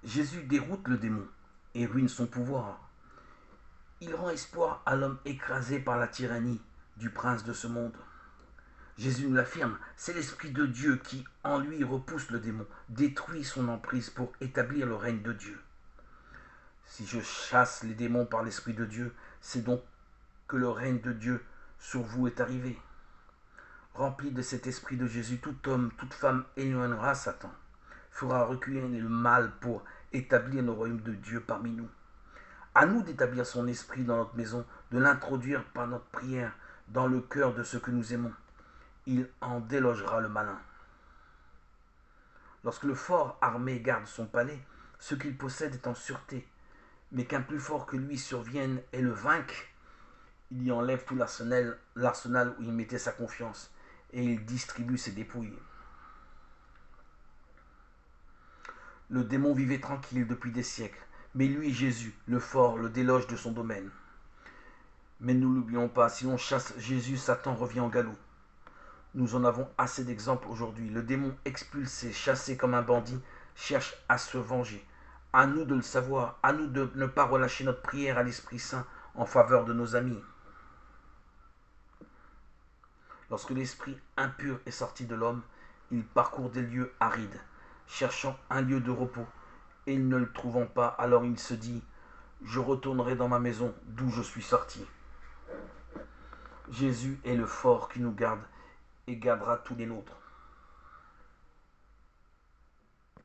Jésus déroute le démon et ruine son pouvoir. Il rend espoir à l'homme écrasé par la tyrannie du prince de ce monde. Jésus nous l'affirme, c'est l'Esprit de Dieu qui, en lui, repousse le démon, détruit son emprise pour établir le règne de Dieu. Si je chasse les démons par l'Esprit de Dieu, c'est donc que le règne de Dieu sur vous est arrivé. Rempli de cet esprit de Jésus, tout homme, toute femme éloignera Satan, fera reculer le mal pour établir le royaume de Dieu parmi nous. À nous d'établir son esprit dans notre maison, de l'introduire par notre prière dans le cœur de ceux que nous aimons. Il en délogera le malin. Lorsque le fort armé garde son palais, ce qu'il possède est en sûreté, mais qu'un plus fort que lui survienne et le vainque, il y enlève tout l'arsenal où il mettait sa confiance, et il distribue ses dépouilles. Le démon vivait tranquille depuis des siècles, mais lui, Jésus, le fort, le déloge de son domaine. Mais ne l'oublions pas, si l'on chasse Jésus, Satan revient au galop. Nous en avons assez d'exemples aujourd'hui. Le démon expulsé, chassé comme un bandit, cherche à se venger. À nous de le savoir, à nous de ne pas relâcher notre prière à l'Esprit Saint en faveur de nos amis. Lorsque l'esprit impur est sorti de l'homme, il parcourt des lieux arides, cherchant un lieu de repos, et ne le trouvant pas, alors il se dit « Je retournerai dans ma maison d'où je suis sorti ». Jésus est le fort qui nous garde et gardera tous les nôtres.